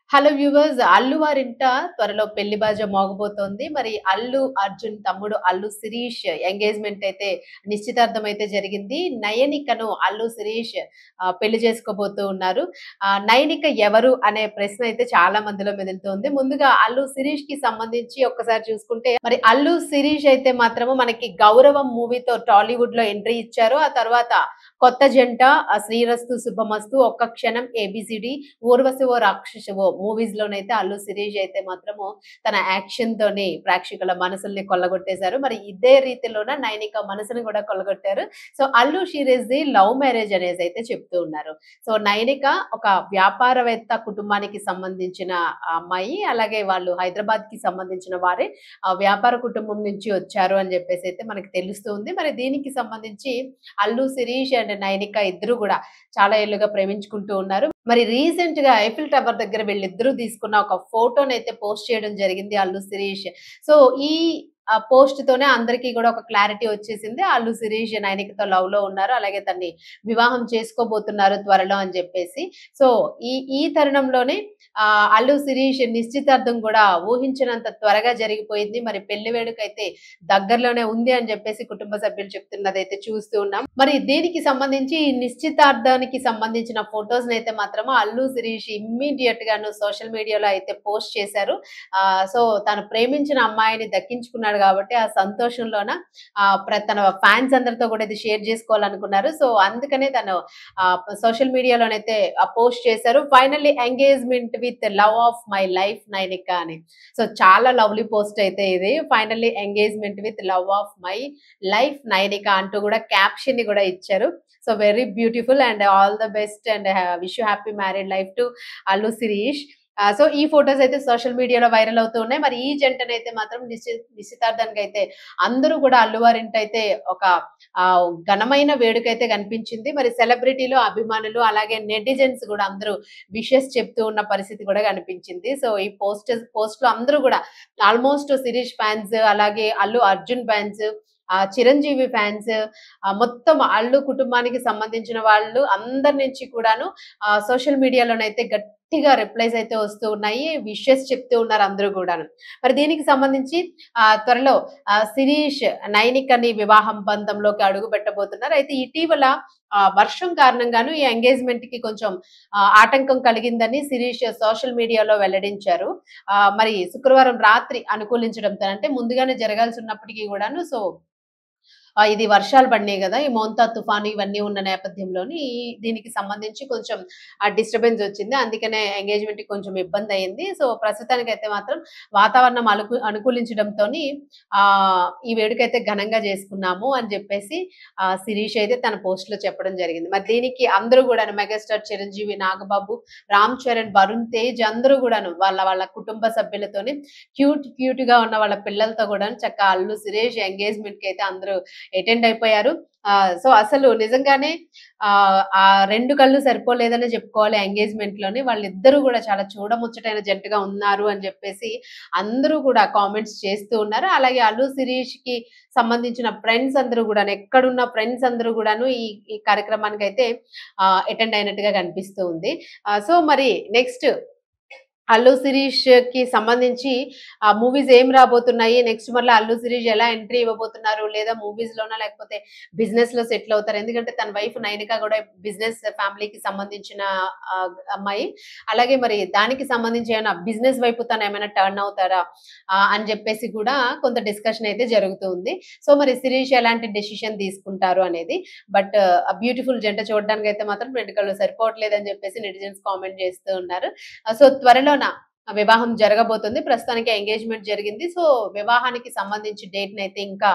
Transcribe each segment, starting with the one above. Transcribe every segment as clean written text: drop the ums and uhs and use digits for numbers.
Hello viewers, Allu వారింట త్వరలో పెళ్లి బాజ మోగబోతోంది. మరి అల్లు అర్జున్ తమ్ముడు అల్లు శిరీష్ ఎంగేజ్‌మెంట్ అయితే నిశ్చితార్థం అయితే జరిగింది. నయనికను అల్లు శిరీష్ పెళ్లి చేసుకోబోతూ ఉన్నారు. నయనిక ఎవరు అనే ప్రశ్న అయితే చాలా మందిలో మెదులుతోంది. ముందుగా అల్లు శిరీష్‌కి సంబంధించి ఒక్కసారి చూసుకుంటే మరి అల్లు శిరీష్ అయితే మాత్రము మనకి 'గౌరవం' మూవీతో టాలీవుడ్‌లో ఎంట్రీ ఇచ్చారు. ఆ తర్వాత కొత్త జంట 'శ్రీరస్తు శుభమస్తు', 'ఒక్క క్షణం', 'ఏబీసీడీ', 'ఊర్వశివో రాక్షసవో' మూవీస్ లోనైతే అల్లు శిరీష్ అయితే మాత్రము తన యాక్షన్ తోని ప్రేక్షకుల మనసుల్ని కొల్లగొట్టేశారు. మరి ఇదే రీతిలోన నయనిక మనసుని కూడా కొల్లగొట్టారు. సో అల్లు శిరీష్‌ది లవ్ మ్యారేజ్ అనేసి అయితే చెప్తూ ఉన్నారు. సో నయనిక ఒక వ్యాపారవేత్త కుటుంబానికి సంబంధించిన అమ్మాయి. అలాగే వాళ్ళు హైదరాబాద్‌కి సంబంధించిన వారే. వ్యాపార కుటుంబం నుంచి వచ్చారు అని చెప్పేసి అయితే మనకు తెలుస్తూ ఉంది. మరి దీనికి సంబంధించి అల్లు శిరీష్ అండ్ నయనిక ఇద్దరు కూడా చాలా ఏళ్లుగా ప్రేమించుకుంటూ ఉన్నారు. మరి రీసెంట్‌గా ఐఫిల్ టవర్ దగ్గర వీళ్ళిద్దరూ తీసుకున్న ఒక ఫోటోనైతే పోస్ట్ చేయడం జరిగింది అల్లు శిరీష్. సో ఈ పోస్ట్ తోనే అందరికీ కూడా ఒక క్లారిటీ వచ్చేసింది. అల్లు శిరీష్ నయనికతో లవ్‌లో ఉన్నారు. అలాగే తనని వివాహం చేసుకోబోతున్నారు త్వరలో అని చెప్పేసి. సో ఈ తరుణంలోనే అల్లు శిరీష్ నిశ్చితార్థం కూడా ఊహించినంత త్వరగా జరిగిపోయింది. మరి పెళ్లి వేడుకైతే దగ్గరలోనే ఉంది అని చెప్పేసి కుటుంబ సభ్యులు చెప్తున్నదైతే చూస్తూ ఉన్నాం. మరి దీనికి సంబంధించి ఈ నిశ్చితార్థానికి సంబంధించిన ఫోటోస్‌నైతే మాత్రం అల్లు శిరీష్ ఇమ్మీడియేట్ గాను సోషల్ మీడియాలో అయితే పోస్ట్ చేశారు. సో తను ప్రేమించిన అమ్మాయిని దక్కించుకున్నాడు కాబట్టి ఆ సంతోషంలోన తన ఫ్యాన్స్ అందరితో కూడా ఇది షేర్ చేసుకోవాలనుకున్నారు. సో అందుకనే తను సోషల్ మీడియాలోనైతే పోస్ట్ చేశారు. Finally engagement with love of my life Nayanika అని. సో చాలా లవ్లీ పోస్ట్ అయితే ఇది. Finally engagement with love of my life Nayanika అంటూ కూడా క్యాప్షన్‌ని కూడా ఇచ్చారు. So very beautiful and all the best and wish you happy married life to Allu Sirish. So ఈ ఫోటోస్ అయితే సోషల్ మీడియాలో వైరల్ అవుతూ ఉన్నాయి. మరి ఈ జంటనైతే మాత్రం నిశ్చితార్థానికైతే అందరూ కూడా అల్లువారింటైతే ఒక ఘనమైన వేడుకైతే కనిపించింది. మరి సెలబ్రిటీలు, అభిమానులు అలాగే నెటిజన్స్ కూడా అందరూ విషెస్ చెప్తూ ఉన్న పరిస్థితి కూడా కనిపించింది. సో ఈ పోస్ట్‌లో అందరూ కూడా ఆల్మోస్ట్ శిరీష్ ఫ్యాన్స్, అలాగే అల్లు అర్జున్ ఫ్యాన్స్, చిరంజీవి ఫ్యాన్స్, మొత్తం అల్లు కుటుంబానికి సంబంధించిన వాళ్ళు అందరి నుంచి కూడాను సోషల్ మీడియాలోనైతే గట్టిగా రిప్లైస్ అయితే వస్తూ ఉన్నాయి. విషెస్ చెప్తూ ఉన్నారు అందరూ గూడాను. మరి దీనికి సంబంధించి త్వరలో శిరీష్ నయనికని వివాహం బంధంలోకి అడుగు పెట్టబోతున్నారు. అయితే ఇటీవల వర్షం కారణంగాను ఈ ఎంగేజ్‌మెంట్‌కి కొంచెం ఆటంకం కలిగిందని శిరీష్ సోషల్ మీడియాలో వెల్లడించారు. మరి శుక్రవారం రాత్రి అనుకూలించడంతో అంటే ముందుగానే జరగాల్సి ఉన్నప్పటికీ గూడాను సో ఇది వర్షాలు పడినాయి గదా! ఈ మోంతా తుఫాను ఇవన్నీ ఉన్న నేపథ్యంలోని దీనికి సంబంధించి కొంచెం డిస్టర్బెన్స్ వచ్చింది. అందుకనే ఎంగేజ్‌మెంట్‌కి కొంచెం ఇబ్బందయింది. సో, ప్రస్తుతానికైతే మాత్రం వాతావరణం అనుకూలించడంతోని ఈ వేడుకైతే ఘనంగా చేసుకున్నాము అని జెప్పేసి శిరీష్ అయితే తన పోస్ట్‌లో చెప్పడం జరిగింది. మరి దీనికి అందరూ గూడాను మెగాస్టార్ చిరంజీవి, నాగబాబు, రామ్ చరణ్, వరుణ్ తేజ్ అందరూ గూడాను వాళ్ళ కుటుంబ సభ్యులతోని క్యూట్‌గా ఉన్న వాళ్ళ పిల్లలతో గూడాను చక్కగా అల్లు శిరీష్ ఎంగేజ్‌మెంట్‌కి అయితే అందరూ అటెండ్ అయిపోయారు. సో, అసలు నిజంగానే ఆ 2 కళ్ళు సరిపోలేదనే చెప్పుకోవాలి ఎంగేజ్‌మెంట్‌లోని. వాళ్ళిద్దరూ గూడా చాలా చూడముచ్చటైన జంటగా ఉన్నారు అని జెప్పేసి అందరూ కూడా కామెంట్స్ చేస్తూ ఉన్నారు. అలాగే అల్లు శిరీష్‌కి సంబంధించిన ఫ్రెండ్స్ అందరూ గూడాను ఎక్కడున్న ఫ్రెండ్స్ అందరూ గూడాను ఈ కార్యక్రమానికైతే అటెండ్ అయినట్టుగా కనిపిస్తూ ఉంది. సో, మరి నెక్స్ట్ అల్లు శిరీష్‌కి సంబంధించి మూవీస్ ఏం రాబోతున్నాయి? నెక్స్ట్ మళ్ళా అల్లు శిరీష్ ఎలా ఎంట్రీ ఇవ్వబోతున్నారు? లేదా మూవీస్‌లోనా లేకపోతే బిజినెస్‌లో సెటిల్ అవుతారా? ఎందుకంటే తన వైఫ్ నయనిక గూడా బిజినెస్ ఫ్యామిలీకి సంబంధించిన అమ్మాయి. అలాగే మరి దానికి సంబంధించి ఏమైనా బిజినెస్ వైపు తనేమైనా టర్న్ అవుతారా? అని జెప్పేసి కూడా కొంత డిస్కషన్ అయితే జరుగుతూ ఉంది. సో, మరి శిరీష్ ఎలాంటి డెసిషన్ తీసుకుంటారు అనేది. బట్ బ్యూటిఫుల్ జంట చూడడానికైతే మాత్రం 2 కళ్ళు సరిపోవట్లేదని జెప్పేసి నెటిజన్స్ కామెంట్ చేస్తూ ఉన్నారు. సో, త్వరలోన వివాహం జరగబోతుంది. ప్రస్తుతానికి ఎంగేజ్‌మెంట్ జరిగింది. సో, వివాహానికి సంబంధించి డేట్‌నైతే ఇంకా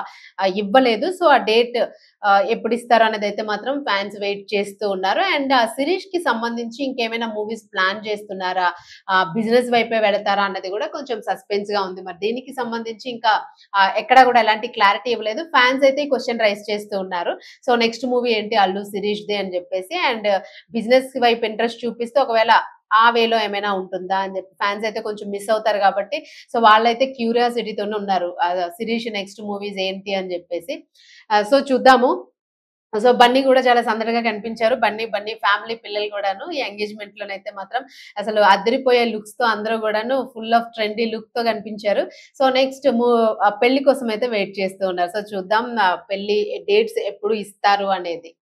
ఇవ్వలేదు. సో, ఆ డేట్ ఎప్పుడిస్తారో అనేదైతే మాత్రం ఫ్యాన్స్ వెయిట్ చేస్తూ ఉన్నారు. అండ్ శిరీష్‌కి సంబంధించి ఇంకేమైనా మూవీస్ ప్లాన్ చేస్తున్నారా? బిజినెస్ వైపే వెళతారా? అన్నది కూడా కొంచెం సస్పెన్స్‌గా ఉంది. మరి దీనికి సంబంధించి ఇంకా ఎక్కడ కూడా ఎలాంటి క్లారిటీ ఇవ్వలేదు. ఫ్యాన్స్ అయితే ఈ క్వెషన్ రైజ్ చేస్తూ ఉన్నారు. సో, నెక్స్ట్ మూవీ ఏంటి అల్లు శిరీష్‌దే అని చెప్పేసి అండ్ బిజినెస్ వైపు ఇంట్రెస్ట్ చూపిస్తే ఒకవేళ ఆ వేలో ఏమైనా ఉంటుందా అని చెప్పి ఫ్యాన్స్ అయితే కొంచెం మిస్ అవుతారు కాబట్టి సో వాళ్ళైతే క్యూరియాసిటీతోనే ఉన్నారు. శిరీష్ నెక్స్ట్ మూవీస్ ఏంటి అని చెప్పేసి. సో చూద్దాము. సో, బన్నీ గూడా చాలా సందడిగా కనిపించారు. బన్నీ ఫ్యామిలీ పిల్లలు గూడాను ఈ ఎంగేజ్‌మెంట్‌లోనైతే మాత్రం అసలు అదిరిపోయే లుక్స్‌తో అందరూ గూడాను ఫుల్ ఆఫ్ ట్రెండీ లుక్‌తో కనిపించారు. సో, నెక్స్ట్ పెళ్లి కోసమయితే వెయిట్ చేస్తూ ఉన్నారు. సో, చూద్దాం పెళ్లి డేట్స్ ఎప్పుడు ఇస్తారు అనేది.